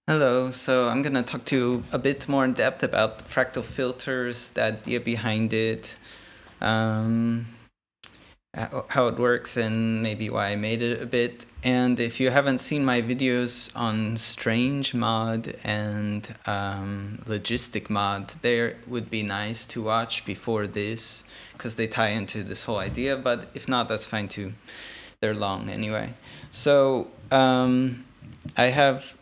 Hello, so I'm gonna talk to you a bit more in depth about fractal filters, the idea behind it, um, how it works, and maybe why I made it a bit. And if you haven't seen my videos on Strange Mod and Logistic Mod, they would be nice to watch before this, because they tie into this whole idea, but if not, that's fine too. They're long anyway. So I have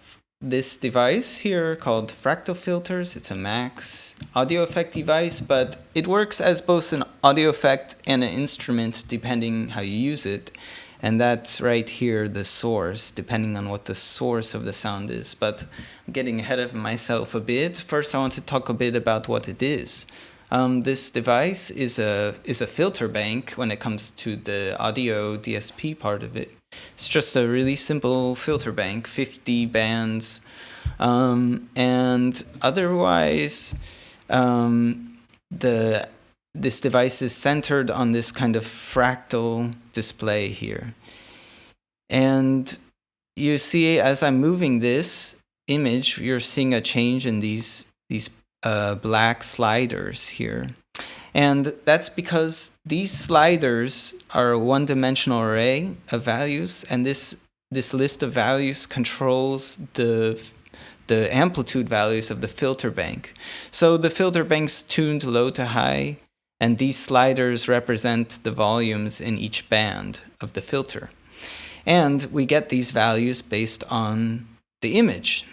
this device here called Fractal Filters. It's a Max audio effect device, but it works as both an audio effect and an instrument depending how you use it. And that's right here, the source, depending on what the source of the sound is. But I'm getting ahead of myself a bit. First, I want to talk a bit about what it is. This device is a filter bank when it comes to the audio DSP part of it. It's just a really simple filter bank, 50 bands, and otherwise, this device is centered on this kind of fractal display here. And you see, as I'm moving this image, you're seeing a change in these black sliders here. And that's because these sliders are a one-dimensional array of values, and this list of values controls the amplitude values of the filter bank. So the filter bank's tuned low to high, and these sliders represent the volumes in each band of the filter. And we get these values based on the image.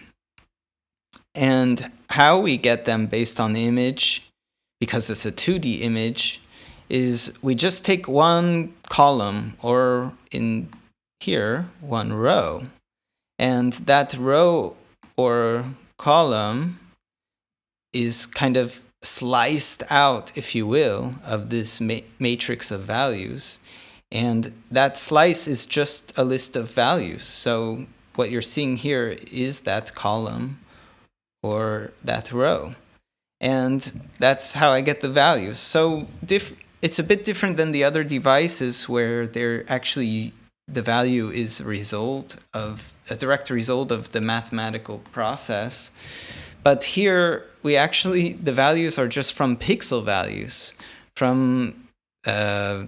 And how we get them based on the image, because it's a 2D image, is we just take one column, or in here, one row. And that row or column is kind of sliced out, if you will, of this matrix of values. And that slice is just a list of values. So what you're seeing here is that column or that row. And that's how I get the values. So it's a bit different than the other devices where they're actually, the value is a direct result of the mathematical process. But here, the values are just from pixel values, from a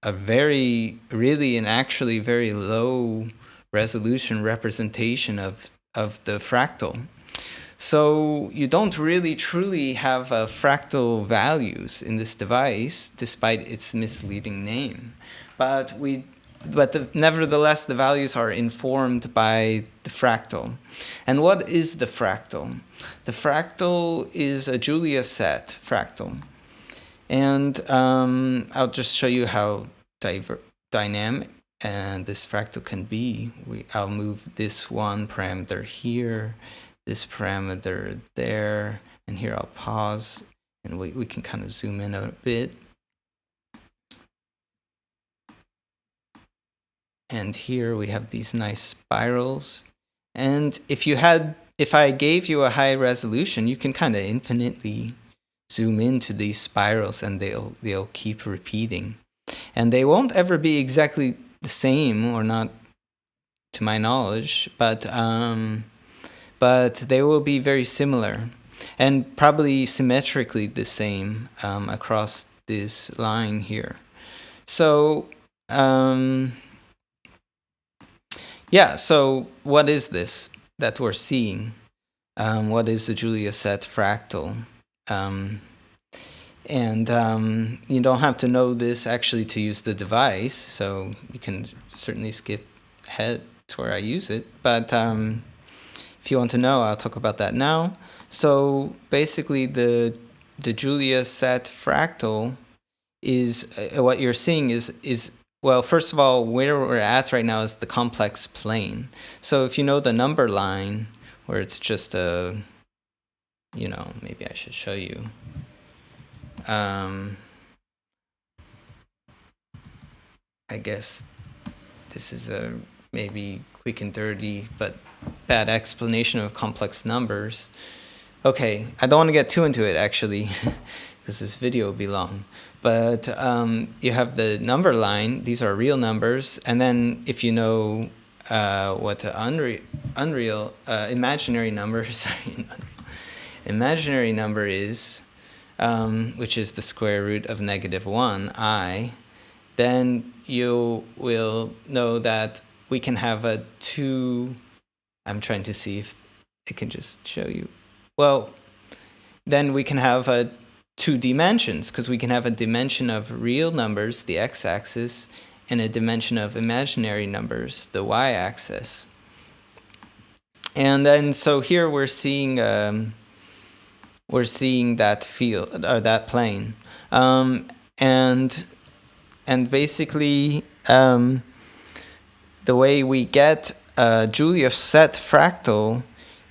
very, really and actually very low resolution representation of the fractal. So you don't really truly have fractal values in this device, despite its misleading name. But nevertheless, the values are informed by the fractal. And what is the fractal? The fractal is a Julia set fractal. And I'll just show you how dynamic and this fractal can be. I'll move this one parameter here, this parameter there, and here I'll pause, and we can kind of zoom in a bit. And here we have these nice spirals. And if I gave you a high resolution, you can kind of infinitely zoom into these spirals, and they'll keep repeating. And they won't ever be exactly the same, or not to my knowledge, but they will be very similar and probably symmetrically the same across this line here. So so what is this that we're seeing? What is the Julia set fractal? You don't have to know this actually to use the device, so you can certainly skip ahead to where I use it. But if you want to know, I'll talk about that now. So basically, the Julia set fractal is what you're seeing is well, first of all, where we're at right now is the complex plane. So if you know the number line, where it's just maybe I should show you. I guess this is a maybe quick and dirty but bad explanation of complex numbers. Okay, I don't want to get too into it actually, because this video will be long. But you have the number line. These are real numbers. And then if you know what the imaginary number, imaginary number is, which is the square root of -1, I, then you will know that we can have a I'm trying to see if I can just show you. Well, then we can have a 2 dimensions, because we can have a dimension of real numbers, the x-axis, and a dimension of imaginary numbers, the y-axis. And then so here we're seeing that field, or that plane, and basically the way we get Julia set fractal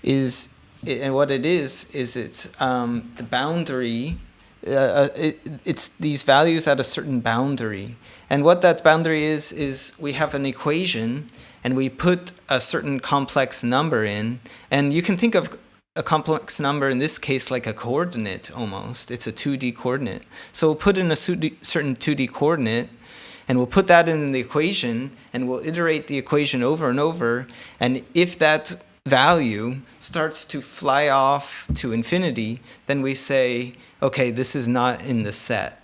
is, and what it is it's the boundary. It's these values at a certain boundary, and what that boundary is we have an equation, and we put a certain complex number in, and you can think of a complex number in this case like a coordinate almost. It's a 2D coordinate. So we'll put in a certain 2D coordinate, and we'll put that in the equation, and we'll iterate the equation over and over, and if that value starts to fly off to infinity, then we say, okay, this is not in the set.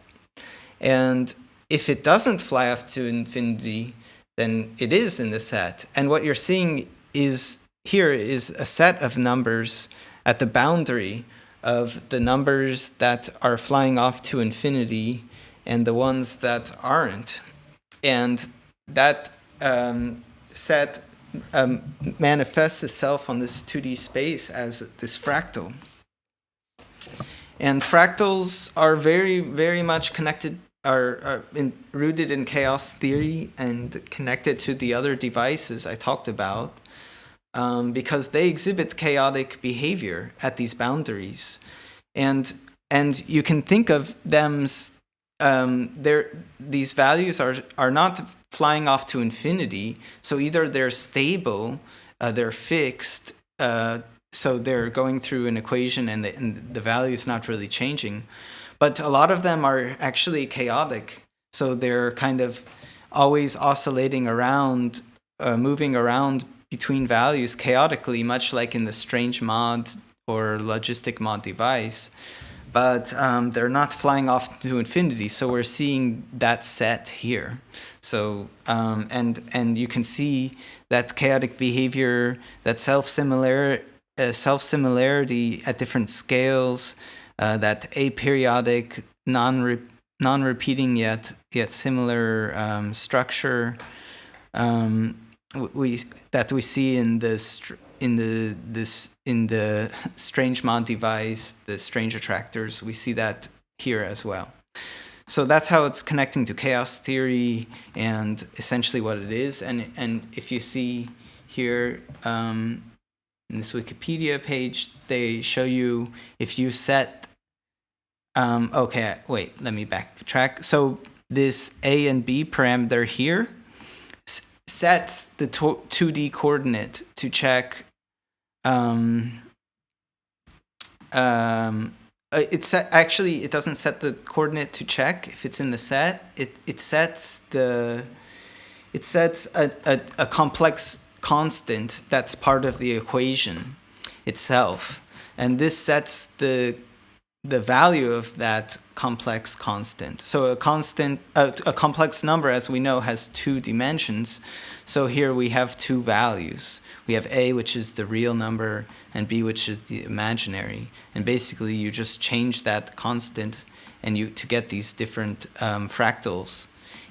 And if it doesn't fly off to infinity, then it is in the set. And what you're seeing is here is a set of numbers at the boundary of the numbers that are flying off to infinity and the ones that aren't. And that set manifests itself on this 2D space as this fractal. And fractals are very, very much connected, rooted in chaos theory and connected to the other devices I talked about, because they exhibit chaotic behavior at these boundaries. And you can think of them, these values are not flying off to infinity, so either they're stable, they're fixed, so they're going through an equation and the value is not really changing, but a lot of them are actually chaotic, so they're kind of always oscillating around, moving around between values chaotically, much like in the strange mod or logistic mod device. But they're not flying off to infinity, so we're seeing that set here. So and you can see that chaotic behavior, that self-similarity at different scales, that aperiodic, non-repeating yet similar structure that we see in the strange mod device, the strange attractors. We see that here as well. So that's how it's connecting to chaos theory and essentially what it is. And if you see here in this Wikipedia page, they show you if you set. Okay, wait, let me backtrack. So this A and B parameter here sets the 2D coordinate to check. Actually, it doesn't set the coordinate to check if it's in the set. It sets a complex constant that's part of the equation itself, and this sets the value of that complex constant. So a complex number, as we know, has 2 dimensions. So here we have 2 values. We have A, which is the real number, and B, which is the imaginary. And basically, you just change that constant, and to get these different fractals.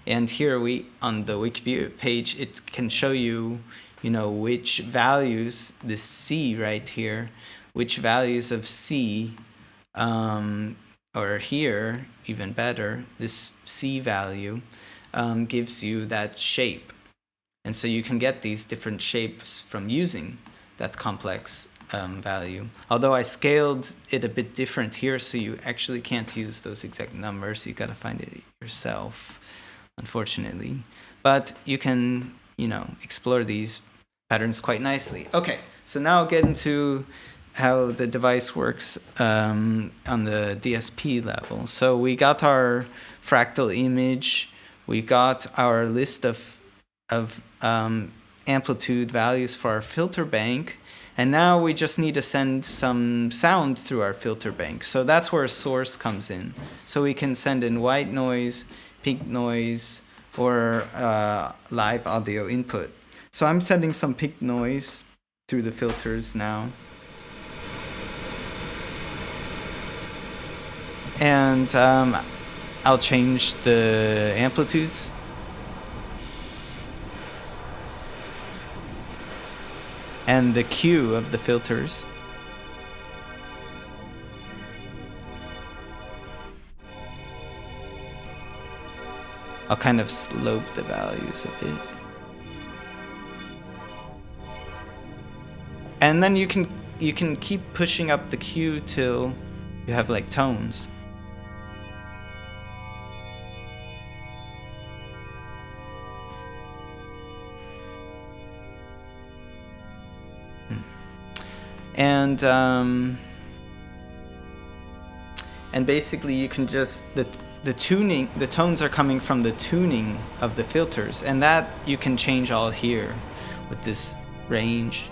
And here on the Wikipedia page, it can show you, which values, this C right here, which values of C. Or here, even better, this C value gives you that shape. And so you can get these different shapes from using that complex value. Although I scaled it a bit different here, so you actually can't use those exact numbers. You got to find it yourself, unfortunately. But you can, explore these patterns quite nicely. Okay, so now I'll get into how the device works on the DSP level. So we got our fractal image, we got our list of amplitude values for our filter bank. And now we just need to send some sound through our filter bank. So that's where source comes in. So we can send in white noise, pink noise, or live audio input. So I'm sending some pink noise through the filters now. And I'll change the amplitudes. And the Q of the filters. I'll kind of slope the values a bit. And then you can keep pushing up the Q till you have like tones. And basically you can just the tuning, the tones are coming from the tuning of the filters, and that you can change all here with this range.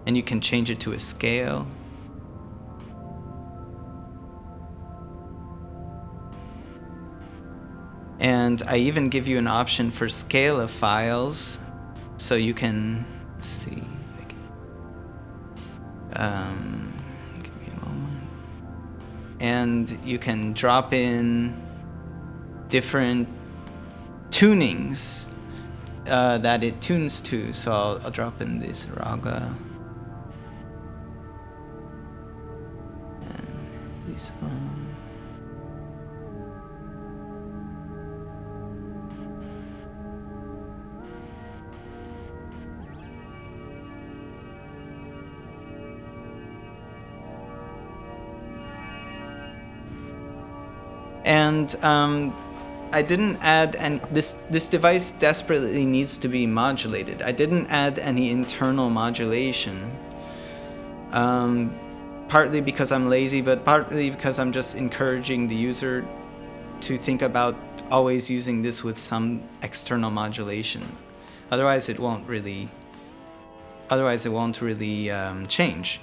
And you can change it to a scale. And I even give you an option for scale of files, so you can, let's see if I can, give me a moment. And you can drop in different tunings that it tunes to. So I'll drop in this raga. And this one. And I didn't add, and this device desperately needs to be modulated. I didn't add any internal modulation, partly because I'm lazy, but partly because I'm just encouraging the user to think about always using this with some external modulation. Otherwise it won't really change.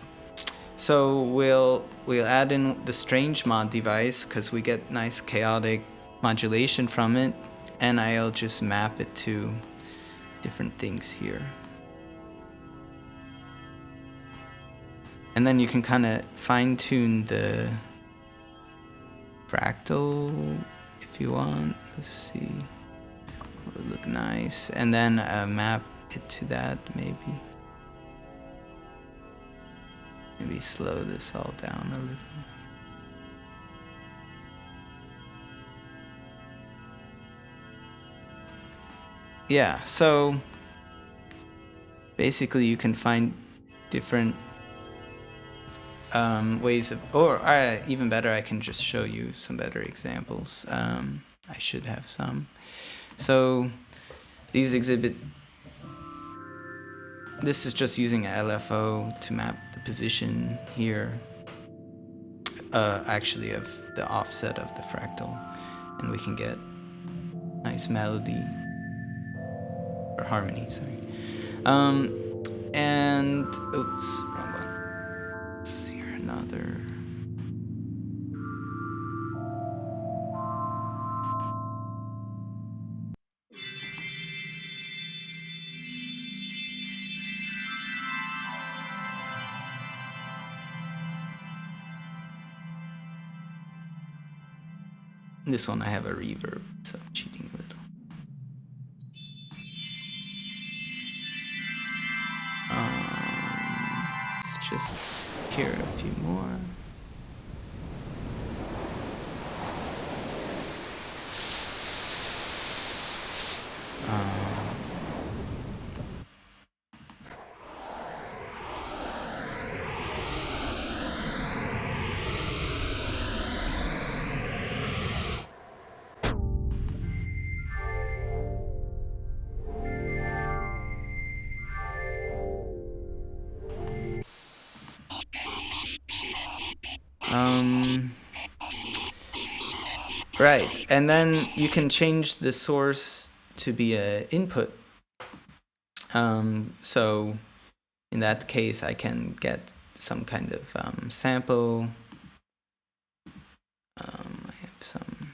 So we'll add in the strange mod device because we get nice chaotic modulation from it, and I'll just map it to different things here. And then you can kind of fine-tune the fractal if you want. Let's see. It would look nice. And then map it to that maybe. Maybe slow this all down a little. Yeah, so basically you can find different ways of, or even better, I can just show you some better examples. I should have some. So these exhibit, this is just using an LFO to map the position here, actually of the offset of the fractal, and we can get nice melody, or harmony, sorry. And, oops, wrong one. Let's see here, another. This one I have a reverb, so I'm cheating a little. Let's just hear a few more. Right, and then you can change the source to be a input. So in that case, I can get some kind of sample. I have some,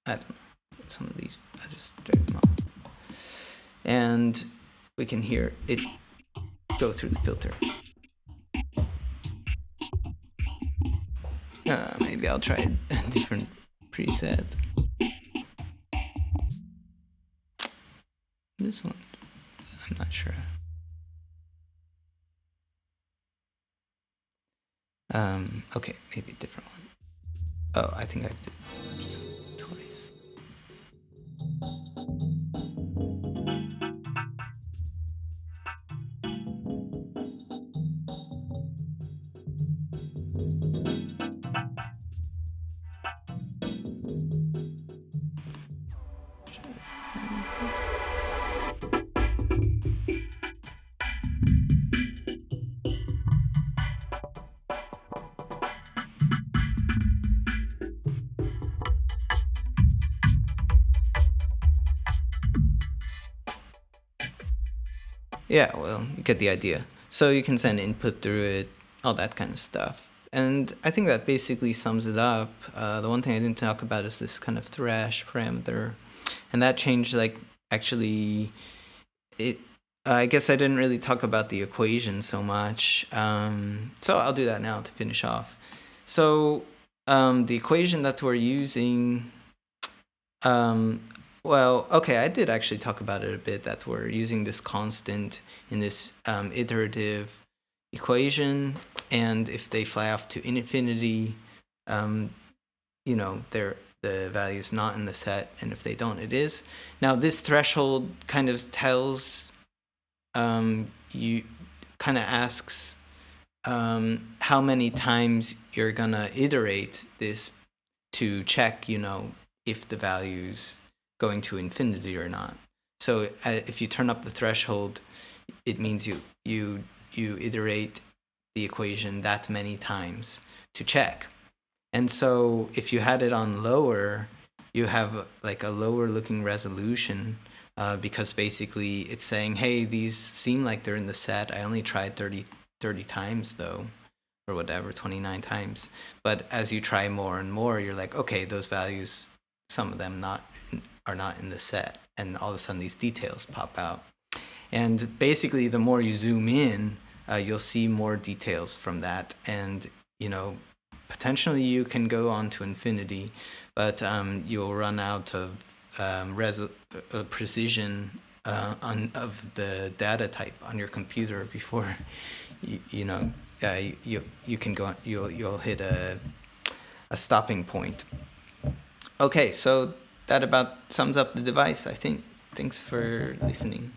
I don't know, some of these, I just drag them off. And we can hear it go through the filter. Maybe I'll try a different preset. This one, I'm not sure. Okay, maybe a different one. Oh, I think I have to just twice. Yeah, well, you get the idea. So you can send input through it, all that kind of stuff. And I think that basically sums it up. The one thing I didn't talk about is this kind of thrash parameter. And that changed, like, actually, it. I guess I didn't really talk about the equation so much. So I'll do that now to finish off. So the equation that we're using, well, okay, I did actually talk about it a bit, that we're using this constant in this iterative equation, and if they fly off to infinity, you know, the value is not in the set, and if they don't, it is. Now, this threshold kind of tells, you kind of asks how many times you're gonna iterate this to check, you know, if the value's going to infinity or not. So if you turn up the threshold, it means you iterate the equation that many times to check. And so if you had it on lower, you have like a lower looking resolution, because basically it's saying, hey, these seem like they're in the set. I only tried 30 times though, or whatever, 29 times. But as you try more and more, you're like, okay, those values, some of them are not in the set. And all of a sudden these details pop out. And basically the more you zoom in, you'll see more details from that. And, you know, potentially you can go on to infinity, but you'll run out of precision of the data type on your computer before you know you can go. You'll hit a stopping point. Okay, so that about sums up the device, I think. Thanks for listening.